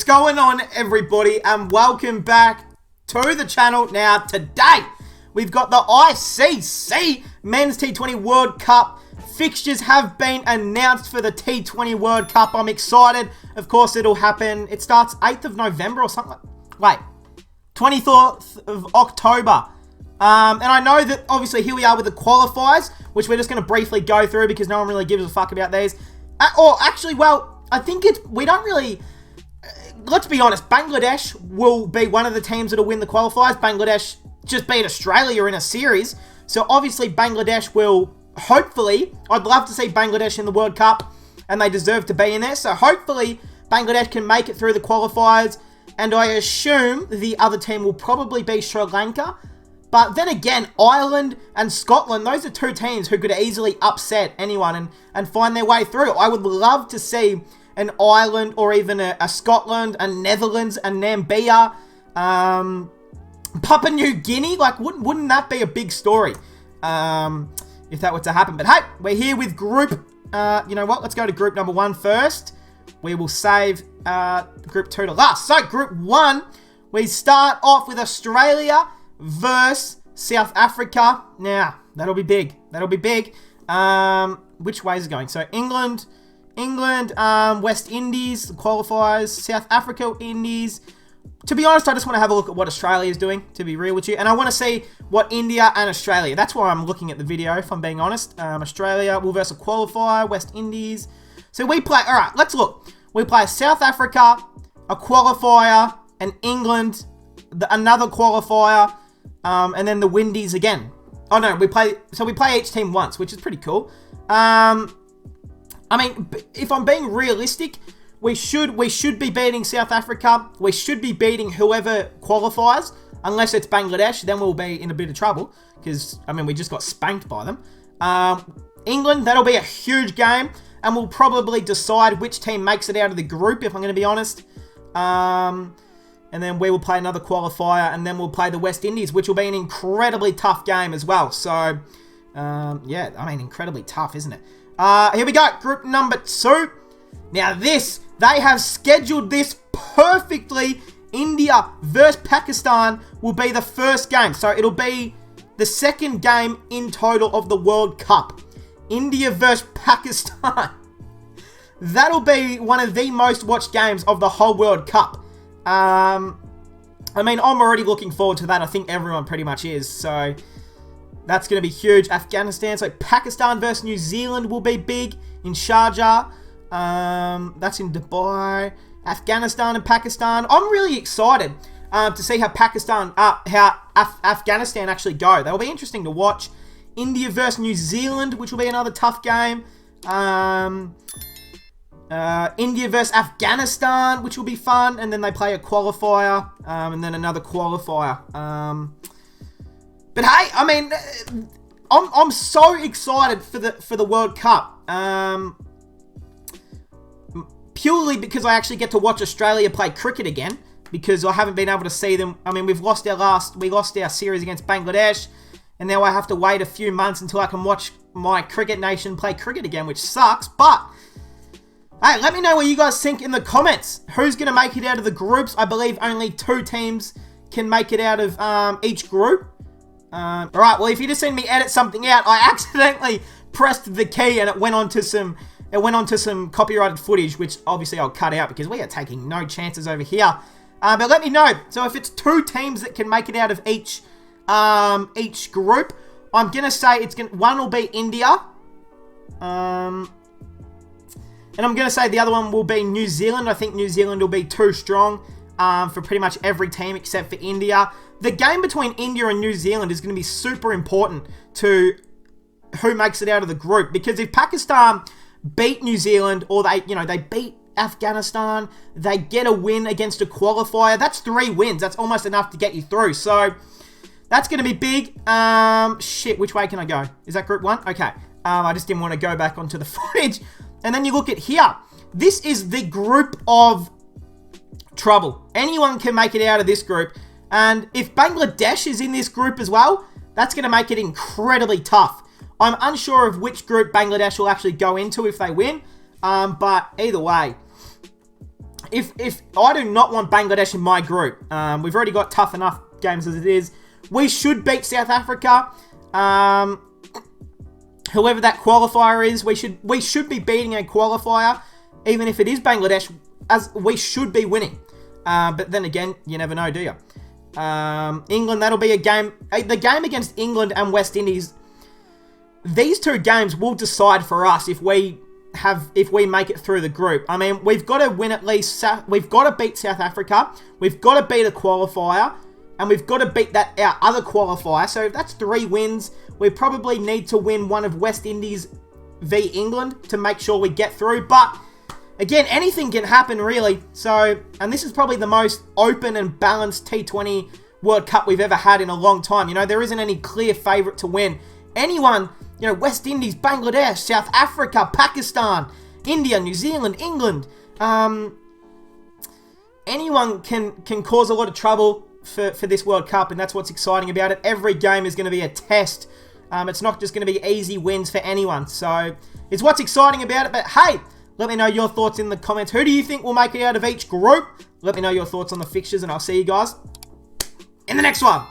going on, everybody, and welcome back to the channel. Now, today, we've got the ICC Men's T20 World Cup. Fixtures have been announced for the T20 World Cup. I'm excited. Of course, it'll happen. It starts 8th of November or something. Wait, 24th of October. And I know that, obviously, here we are with the qualifiers, which we're just going to briefly go through because no one really gives a fuck about these. Or actually, well, I think we don't really... Let's be honest, Bangladesh will be one of the teams that will win the qualifiers. Bangladesh just beat Australia in a series. So, obviously, Bangladesh will... Hopefully, I'd love to see Bangladesh in the World Cup, and they deserve to be in there. So, hopefully, Bangladesh can make it through the qualifiers, and I assume the other team will probably be Sri Lanka. But then again, Ireland and Scotland, those are two teams who could easily upset anyone and find their way through. I would love to see an Ireland or even a Scotland, a Netherlands, a Namibia, Papua New Guinea. Like, wouldn't that be a big story if that were to happen? But hey, we're here with group, you know what, let's go to group number 1 first. We will save group 2 to last. So, group 1, we start off with Australia versus South Africa. Now, that'll be big. That'll be big. Which way is it going? So, England, West Indies, the qualifiers, South Africa, Indies. To be honest, I just want to have a look at what Australia is doing, to be real with you. And I want to see what India and Australia, that's why I'm looking at the video, if I'm being honest. Australia will versus a qualifier, West Indies. So we play, all right, let's look. We play South Africa, a qualifier, and England, another qualifier, and then the Windies again. Oh no, we play each team once, which is pretty cool. I mean, if I'm being realistic, we should be beating South Africa. We should be beating whoever qualifies, unless it's Bangladesh. Then we'll be in a bit of trouble because, I mean, we just got spanked by them. England, that'll be a huge game, and we'll probably decide which team makes it out of the group, if I'm going to be honest. And then we will play another qualifier, and then we'll play the West Indies, which will be an incredibly tough game as well. So, yeah, I mean, incredibly tough, isn't it? Here we go, group number 2. Now they have scheduled this perfectly. India versus Pakistan will be the first game. So it'll be the second game in total of the World Cup. India versus Pakistan. That'll be one of the most watched games of the whole World Cup. I mean, I'm already looking forward to that. I think everyone pretty much is. So that's going to be huge. Afghanistan. So Pakistan versus New Zealand will be big in Sharjah. That's in Dubai. Afghanistan and Pakistan. I'm really excited to see how Afghanistan actually go. That'll be interesting to watch. India versus New Zealand, which will be another tough game. India versus Afghanistan, which will be fun. And then they play a qualifier, and then another qualifier. But hey, I mean, I'm so excited for the World Cup. Purely because I actually get to watch Australia play cricket again, because I haven't been able to see them. I mean, we lost our series against Bangladesh, and now I have to wait a few months until I can watch my cricket nation play cricket again, which sucks. But hey, let me know what you guys think in the comments. Who's going to make it out of the groups? I believe only 2 teams can make it out of each group. Alright, well, if you just seen me edit something out, I accidentally pressed the key and it went on to some copyrighted footage, which obviously I'll cut out because we are taking no chances over here. But let me know. So if it's 2 teams that can make it out of each group, I'm gonna say one will be India, and I'm gonna say the other one will be New Zealand. I think New Zealand will be too strong for pretty much every team except for India. The game between India and New Zealand is going to be super important to who makes it out of the group, because if Pakistan beat New Zealand, or they beat Afghanistan, they get a win against a qualifier, that's 3 wins. That's almost enough to get you through. So that's going to be big. Shit, which way can I go? Is that group 1? Okay. I just didn't want to go back onto the footage. And then you look at here. This is the group of trouble. Anyone can make it out of this group. And if Bangladesh is in this group as well, that's going to make it incredibly tough. I'm unsure of which group Bangladesh will actually go into if they win. But either way, if I do not want Bangladesh in my group, we've already got tough enough games as it is. We should beat South Africa. Whoever that qualifier is, we should be beating a qualifier, even if it is Bangladesh, as we should be winning. But then again, you never know, do you? England, that'll be a game. The game against England and West Indies, these two games will decide for us if we make it through the group. I mean, we've got to win at least. We've got to beat South Africa. We've got to beat a qualifier. And we've got to beat our other qualifier. So if that's 3 wins, we probably need to win one of West Indies v England to make sure we get through. But again, anything can happen really. So, and this is probably the most open and balanced T20 World Cup we've ever had in a long time. You know, there isn't any clear favourite to win. Anyone, you know, West Indies, Bangladesh, South Africa, Pakistan, India, New Zealand, England, anyone can cause a lot of trouble for this World Cup, and that's what's exciting about it. Every game is going to be a test. It's not just going to be easy wins for anyone. So it's what's exciting about it. But hey, let me know your thoughts in the comments. Who do you think will make it out of each group? Let me know your thoughts on the fixtures, and I'll see you guys in the next one.